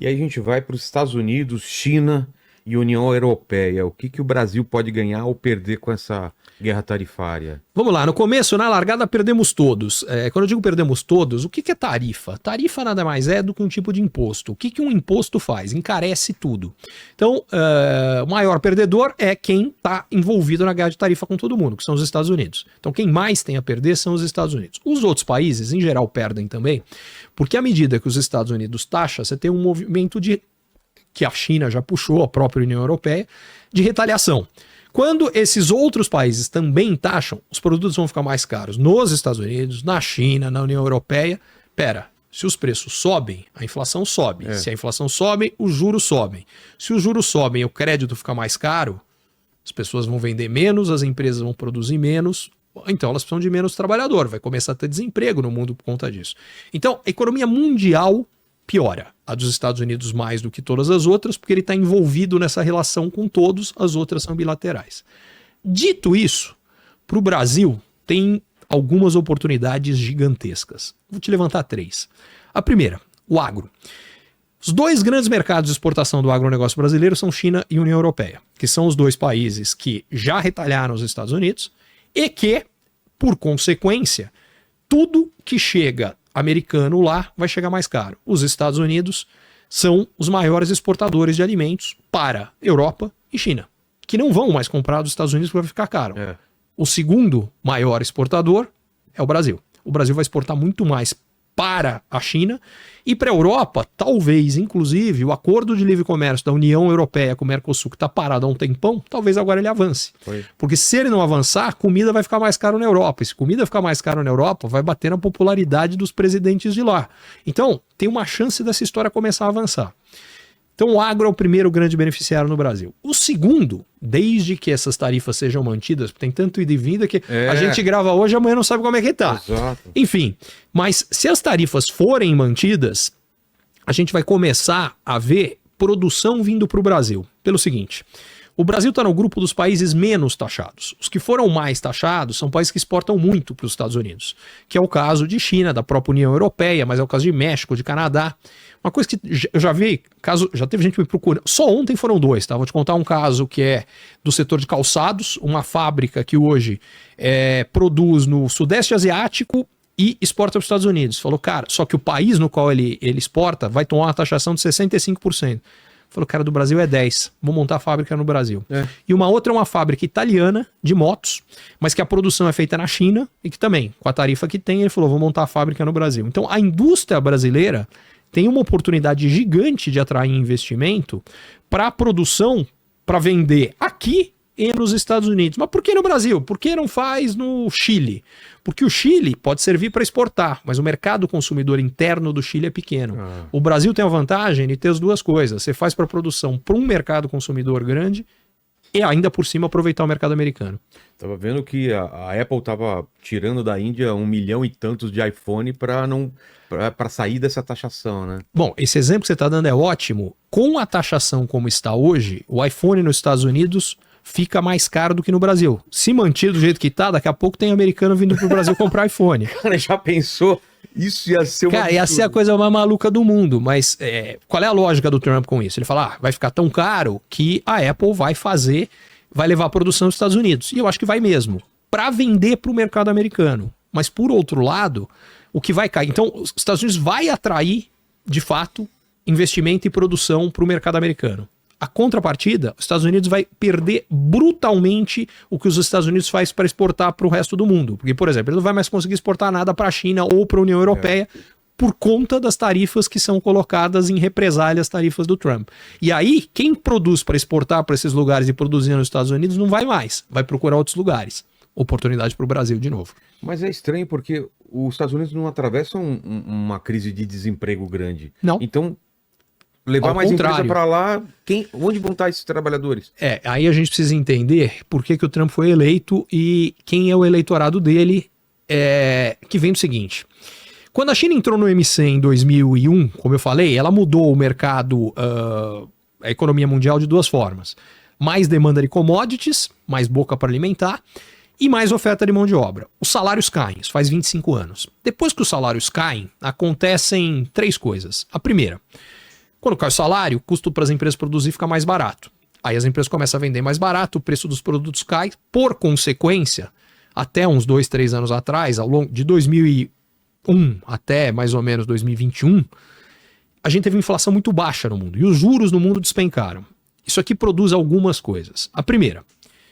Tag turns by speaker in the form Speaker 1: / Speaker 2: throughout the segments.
Speaker 1: E aí a gente vai para os Estados Unidos, China e União Europeia. O que o Brasil pode ganhar ou perder com essa guerra tarifária?
Speaker 2: Vamos lá, no começo, na largada, perdemos todos. Quando eu digo perdemos todos, o que é tarifa? Tarifa nada mais é do que um tipo de imposto. O que um imposto faz? Encarece tudo. Então, o maior perdedor é quem está envolvido na guerra de tarifa com todo mundo, que são os Estados Unidos. Então, quem mais tem a perder são os Estados Unidos. Os outros países, em geral, perdem também, porque à medida que os Estados Unidos taxam, você tem um movimento que a China já puxou, a própria União Europeia, de retaliação. Quando esses outros países também taxam, os produtos vão ficar mais caros nos Estados Unidos, na China, na União Europeia. Se os preços sobem, a inflação sobe. Se a inflação sobe, os juros sobem. Se os juros sobem e o crédito fica mais caro, as pessoas vão vender menos, as empresas vão produzir menos, então elas precisam de menos trabalhador, vai começar a ter desemprego no mundo por conta disso. Então, a economia mundial piora. A dos Estados Unidos mais do que todas as outras, porque ele está envolvido nessa relação com todos, as outras são bilaterais. Dito isso, para o Brasil tem algumas oportunidades gigantescas. Vou te levantar 3. A primeira, o agro. Os 2 grandes mercados de exportação do agronegócio brasileiro são China e União Europeia, que são os 2 países que já retalharam os Estados Unidos e que, por consequência, tudo que chega americano lá vai chegar mais caro. Os Estados Unidos são os maiores exportadores de alimentos para Europa e China, que não vão mais comprar dos Estados Unidos porque vai ficar caro. O segundo maior exportador é o Brasil. O Brasil vai exportar muito mais para a China e para a Europa, talvez, inclusive, o acordo de livre comércio da União Europeia com o Mercosul, que está parado há um tempão, talvez agora ele avance. Porque se ele não avançar, comida vai ficar mais caro na Europa. E se comida ficar mais caro na Europa, vai bater na popularidade dos presidentes de lá. Então, tem uma chance dessa história começar a avançar. Então, o agro é o primeiro grande beneficiário no Brasil. O segundo, desde que essas tarifas sejam mantidas, tem tanto ida e vinda que a gente grava hoje, amanhã não sabe como é que tá.
Speaker 1: Exato.
Speaker 2: Enfim, mas se as tarifas forem mantidas, a gente vai começar a ver produção vindo para o Brasil. Pelo seguinte, o Brasil está no grupo dos países menos taxados. Os que foram mais taxados são países que exportam muito para os Estados Unidos, que é o caso de China, da própria União Europeia, mas é o caso de México, de Canadá. Uma coisa que eu já vi, já teve gente me procurando, só ontem foram 2, tá? Vou te contar um caso que é do setor de calçados, uma fábrica que hoje produz no Sudeste Asiático e exporta para os Estados Unidos. Falou, cara, só que o país no qual ele exporta vai tomar uma taxação de 65%. Falou, cara, do Brasil é 10%, vou montar a fábrica no Brasil. E uma outra é uma fábrica italiana de motos, mas que a produção é feita na China e que também, com a tarifa que tem, ele falou, vou montar a fábrica no Brasil. Então a indústria brasileira tem uma oportunidade gigante de atrair investimento para a produção, para vender aqui e nos Estados Unidos. Mas por que no Brasil? Por que não faz no Chile? Porque o Chile pode servir para exportar, mas o mercado consumidor interno do Chile é pequeno. O Brasil tem a vantagem de ter as duas coisas. Você faz para produção para um mercado consumidor grande e ainda por cima aproveitar o mercado americano.
Speaker 1: Tava vendo que a Apple tava tirando da Índia 1 milhão e tantos de iPhone para sair dessa taxação, né?
Speaker 2: Bom, esse exemplo que você está dando é ótimo. Com a taxação como está hoje, o iPhone nos Estados Unidos fica mais caro do que no Brasil. Se mantido do jeito que tá, daqui a pouco tem americano vindo pro Brasil comprar iPhone.
Speaker 1: Cara, já pensou? Isso ia ser uma...
Speaker 2: Cara, ia ser a coisa mais maluca do mundo, mas qual é a lógica do Trump com isso? Ele fala, vai ficar tão caro que a Apple vai levar a produção dos Estados Unidos. E eu acho que vai mesmo, para vender para o mercado americano. Mas por outro lado, o que vai cair... Então, os Estados Unidos vai atrair, de fato, investimento e produção para o mercado americano. A contrapartida, os Estados Unidos vai perder brutalmente o que os Estados Unidos faz para exportar para o resto do mundo. Porque, por exemplo, ele não vai mais conseguir exportar nada para a China ou para a União Europeia por conta das tarifas que são colocadas em represália às tarifas do Trump. E aí, quem produz para exportar para esses lugares e produzir nos Estados Unidos não vai mais, vai procurar outros lugares. Oportunidade para o Brasil de novo.
Speaker 1: Mas é estranho porque os Estados Unidos não atravessam uma crise de desemprego grande.
Speaker 2: Não.
Speaker 1: Então... levar mais empresa para lá, onde vão estar esses trabalhadores?
Speaker 2: Aí a gente precisa entender por que o Trump foi eleito e quem é o eleitorado dele, que vem do seguinte. Quando a China entrou no MC em 2001, como eu falei, ela mudou o mercado, a economia mundial de 2 formas. Mais demanda de commodities, mais boca para alimentar, e mais oferta de mão de obra. Os salários caem, isso faz 25 anos. Depois que os salários caem, acontecem 3 coisas. A primeira... Quando cai o salário, o custo para as empresas produzir fica mais barato. Aí as empresas começam a vender mais barato, o preço dos produtos cai. Por consequência, até uns 2, 3 anos atrás, ao longo de 2001 até mais ou menos 2021, a gente teve inflação muito baixa no mundo e os juros no mundo despencaram. Isso aqui produz algumas coisas. A primeira,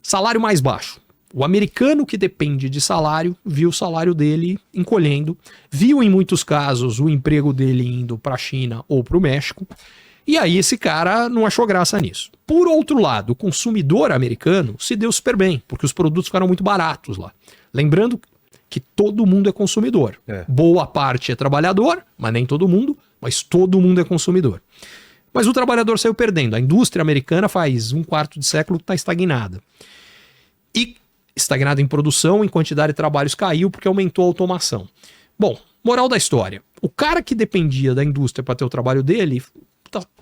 Speaker 2: salário mais baixo. O americano que depende de salário viu o salário dele encolhendo, viu em muitos casos o emprego dele indo para a China ou para o México, e aí esse cara não achou graça nisso. Por outro lado, o consumidor americano se deu super bem, porque os produtos ficaram muito baratos lá. Lembrando que todo mundo é consumidor. Boa parte é trabalhador, mas nem todo mundo, mas todo mundo é consumidor. Mas o trabalhador saiu perdendo. A indústria americana faz um quarto de século que está estagnada. E estagnada em produção, em quantidade de trabalhos caiu porque aumentou a automação. Bom, moral da história. O cara que dependia da indústria para ter o trabalho dele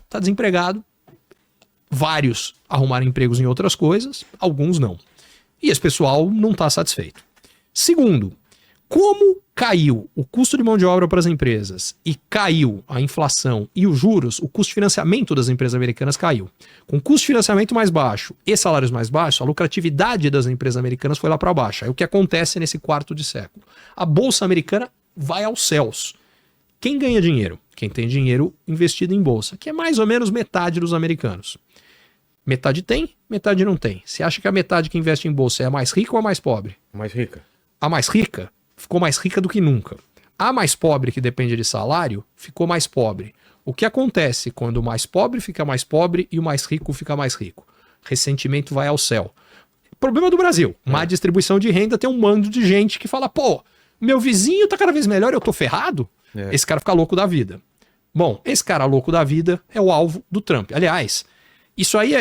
Speaker 2: tá desempregado. Vários arrumaram empregos em outras coisas, alguns não. E esse pessoal não está satisfeito. Segundo, como caiu o custo de mão de obra para as empresas e caiu a inflação e os juros, o custo de financiamento das empresas americanas caiu. Com custo de financiamento mais baixo e salários mais baixos, a lucratividade das empresas americanas foi lá para baixo. É o que acontece nesse quarto de século. A bolsa americana vai aos céus. Quem ganha dinheiro? Quem tem dinheiro investido em bolsa, que é mais ou menos metade dos americanos. Metade tem, metade não tem. Você acha que a metade que investe em bolsa é a mais rica ou a mais pobre?
Speaker 1: Mais rica.
Speaker 2: A mais rica ficou mais rica do que nunca. A mais pobre, que depende de salário, ficou mais pobre. O que acontece quando o mais pobre fica mais pobre e o mais rico fica mais rico? Ressentimento vai ao céu. Problema do Brasil. Má distribuição de renda, tem um mando de gente que fala, pô, meu vizinho tá cada vez melhor, eu tô ferrado? Esse cara fica louco da vida. Bom, esse cara louco da vida é o alvo do Trump. Aliás, isso aí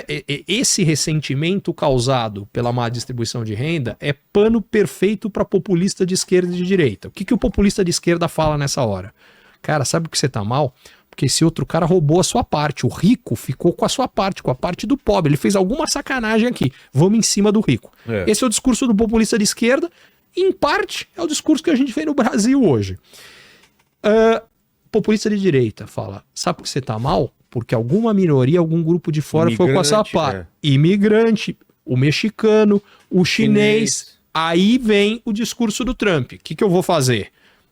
Speaker 2: esse ressentimento causado pela má distribuição de renda é pano perfeito para populista de esquerda e de direita. O que o populista de esquerda fala nessa hora? Cara, sabe por que você tá mal? Porque esse outro cara roubou a sua parte. O rico ficou com a sua parte, com a parte do pobre. Ele fez alguma sacanagem aqui. Vamos em cima do rico. Esse é o discurso do populista de esquerda. Em parte, é o discurso que a gente vê no Brasil hoje. Populista de direita fala, sabe por que você tá mal? Porque alguma minoria, algum grupo de fora foi com a sua parte. Imigrante, o mexicano, o chinês. Aí vem o discurso do Trump. O que eu vou fazer?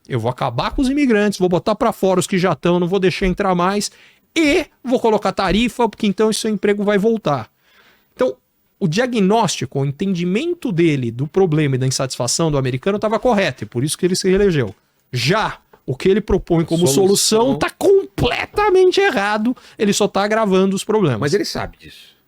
Speaker 2: Eu vou acabar com os imigrantes, vou botar para fora os que já estão, não vou deixar entrar mais e vou colocar tarifa, porque então esse seu emprego vai voltar. Então, o diagnóstico, o entendimento dele do problema e da insatisfação do americano estava correto, e por isso que ele se reelegeu. Já o que ele propõe como solução está completamente errado, ele só está agravando os problemas.
Speaker 1: Mas ele sabe disso.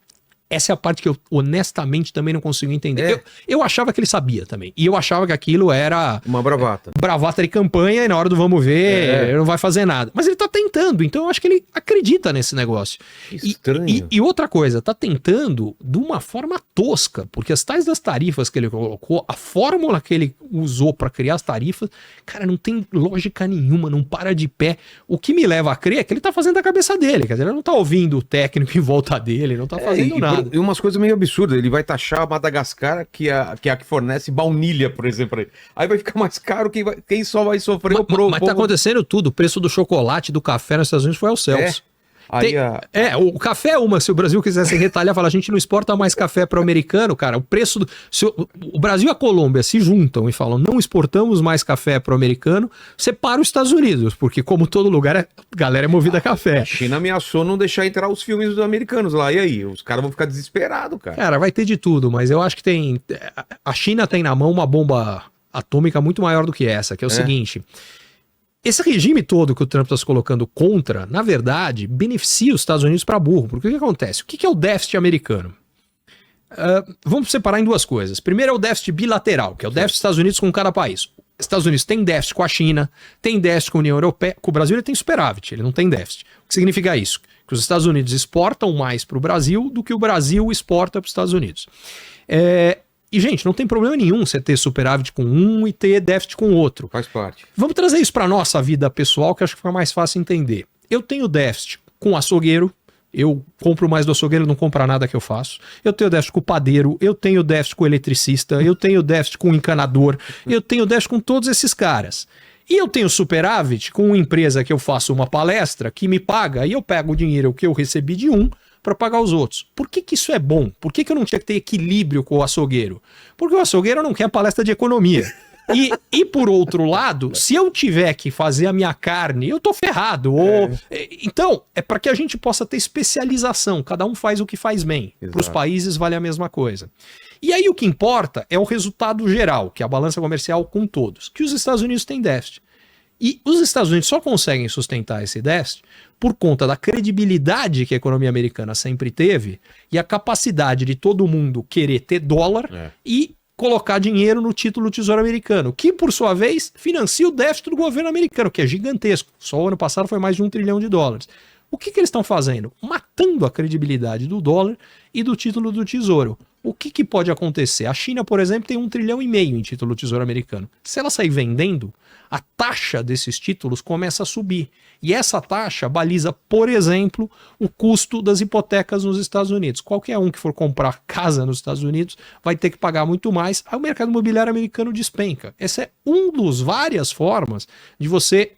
Speaker 2: Essa é a parte que eu honestamente também não consigo entender. Eu achava que ele sabia também. E eu achava que aquilo era...
Speaker 1: uma bravata.
Speaker 2: Bravata de campanha e na hora do vamos ver, ele não vai fazer nada. Mas ele tá tentando, então eu acho que ele acredita nesse negócio.
Speaker 1: Estranho.
Speaker 2: E outra coisa, tá tentando de uma forma tosca, porque as tais das tarifas que ele colocou, a fórmula que ele usou para criar as tarifas, cara, não tem lógica nenhuma, não para de pé. O que me leva a crer é que ele tá fazendo a cabeça dele, quer dizer, ele não tá ouvindo o técnico em volta dele, ele não tá fazendo nada.
Speaker 1: E umas coisas meio absurdas. Ele vai taxar a Madagascar, que é a que fornece baunilha, por exemplo. Aí vai ficar mais caro, quem só vai sofrer o povo.
Speaker 2: Mas tá acontecendo tudo. O preço do chocolate, do café nos Estados Unidos foi aos céus. O café é uma. Se o Brasil quisesse retalhar, falar, a gente não exporta mais café para o americano, cara, o preço do... o Brasil e a Colômbia se juntam e falam, não exportamos mais café para o americano, separa os Estados Unidos, porque como todo lugar, a galera é movida a café.
Speaker 1: A China ameaçou não deixar entrar os filmes dos americanos lá, e aí? Os caras vão ficar desesperados, cara.
Speaker 2: Cara, vai ter de tudo, mas eu acho que tem... A China tem na mão uma bomba atômica muito maior do que essa, que é o seguinte... Esse regime todo que o Trump está se colocando contra, na verdade, beneficia os Estados Unidos para burro. Porque o que acontece? O que é o déficit americano? Vamos separar em duas coisas. Primeiro é o déficit bilateral, que é o déficit dos Estados Unidos com cada país. Os Estados Unidos tem déficit com a China, tem déficit com a União Europeia. Com o Brasil ele tem superávit, ele não tem déficit. O que significa isso? Que os Estados Unidos exportam mais para o Brasil do que o Brasil exporta para os Estados Unidos. E, gente, não tem problema nenhum você ter superávit com um e ter déficit com outro.
Speaker 1: Faz parte.
Speaker 2: Vamos trazer isso para nossa vida pessoal, que acho que fica mais fácil entender. Eu tenho déficit com açougueiro, eu compro mais do açougueiro, não compro nada que eu faço. Eu tenho déficit com o padeiro, eu tenho déficit com o eletricista, eu tenho déficit com o encanador, eu tenho déficit com todos esses caras. E eu tenho superávit com uma empresa que eu faço uma palestra que me paga e eu pego o dinheiro que eu recebi de um para pagar os outros. Por que que isso é bom? Por que que eu não tinha que ter equilíbrio com o açougueiro? Porque o açougueiro não quer palestra de economia. E por outro lado, se eu tiver que fazer a minha carne, eu tô ferrado. Então, é para que a gente possa ter especialização. Cada um faz o que faz bem. Para os países vale a mesma coisa. E aí o que importa é o resultado geral, que é a balança comercial com todos. Que os Estados Unidos têm déficit. E os Estados Unidos só conseguem sustentar esse déficit por conta da credibilidade que a economia americana sempre teve e a capacidade de todo mundo querer ter dólar e colocar dinheiro no título do Tesouro Americano, que, por sua vez, financia o déficit do governo americano, que é gigantesco. Só o ano passado foi mais de $1 trilhão. O que eles estão fazendo? Matando a credibilidade do dólar e do título do Tesouro. O que pode acontecer? A China, por exemplo, tem $1,5 trilhão em título do Tesouro Americano. Se ela sair vendendo, a taxa desses títulos começa a subir. E essa taxa baliza, por exemplo, o custo das hipotecas nos Estados Unidos. Qualquer um que for comprar casa nos Estados Unidos vai ter que pagar muito mais. Aí o mercado imobiliário americano despenca. Essa é uma das várias formas de você...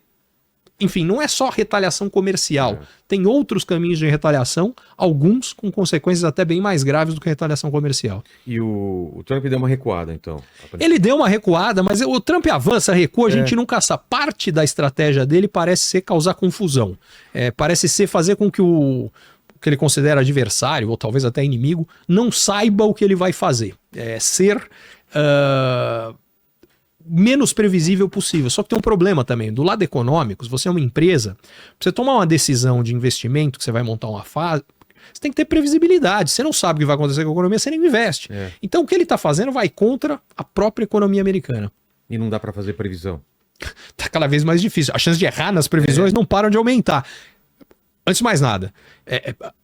Speaker 2: Enfim, não é só retaliação comercial. Tem outros caminhos de retaliação, alguns com consequências até bem mais graves do que a retaliação comercial.
Speaker 1: E o Trump deu uma recuada, então?
Speaker 2: Ele deu uma recuada, mas o Trump avança, recua, a gente nunca sabe. Parte da estratégia dele parece ser causar confusão. Parece ser fazer com que o que ele considera adversário, ou talvez até inimigo, não saiba o que ele vai fazer. Ser... menos previsível possível. Só que tem um problema também. Do lado econômico, se você é uma empresa, pra você tomar uma decisão de investimento, que você vai montar uma fase, você tem que ter previsibilidade. Você não sabe o que vai acontecer com a economia, você nem investe. Então o que ele está fazendo vai contra a própria economia americana.
Speaker 1: E não dá para fazer previsão.
Speaker 2: Tá cada vez mais difícil. As chances de errar nas previsões não param de aumentar. Antes de mais nada,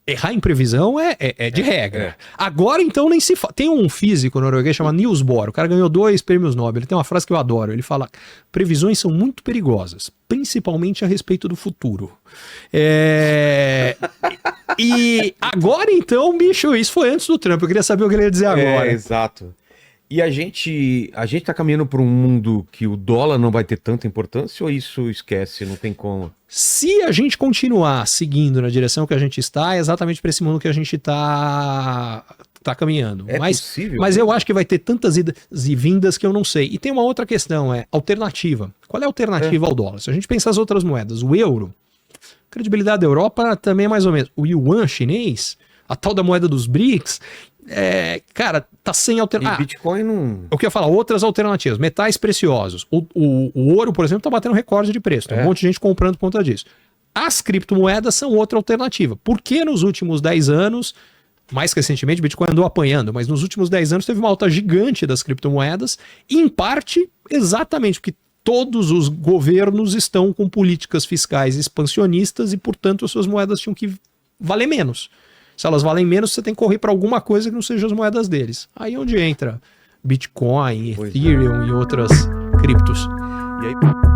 Speaker 2: errar em previsão é de regra. Agora, então, nem se fala. Tem um físico norueguês chamado Niels Bohr, o cara ganhou 2 prêmios Nobel. Ele tem uma frase que eu adoro. Ele fala: previsões são muito perigosas, principalmente a respeito do futuro. E agora, então, bicho, isso foi antes do Trump. Eu queria saber o que ele ia dizer agora.
Speaker 1: Exato. E a gente tá caminhando para um mundo que o dólar não vai ter tanta importância, ou isso esquece, não tem como?
Speaker 2: Se a gente continuar seguindo na direção que a gente está, é exatamente para esse mundo que a gente tá caminhando.
Speaker 1: Possível?
Speaker 2: Mas eu acho que vai ter tantas idas e vindas que eu não sei. E tem uma outra questão, alternativa. Qual é a alternativa ao dólar? Se a gente pensar as outras moedas, o euro, a credibilidade da Europa também é mais ou menos. O yuan chinês, a tal da moeda dos BRICS... cara, tá sem alternativa.
Speaker 1: E Bitcoin não...
Speaker 2: Eu queria falar outras alternativas. Metais preciosos. O ouro, por exemplo, tá batendo recorde de preço. Tem um monte de gente comprando por conta disso. As criptomoedas são outra alternativa. Porque nos últimos 10 anos, mais recentemente, Bitcoin andou apanhando, mas nos últimos 10 anos teve uma alta gigante das criptomoedas, em parte exatamente porque todos os governos estão com políticas fiscais expansionistas e, portanto, as suas moedas tinham que valer menos. Se elas valem menos, você tem que correr para alguma coisa que não seja as moedas deles. Aí é onde entra Bitcoin, Ethereum e outras criptos.
Speaker 1: E aí...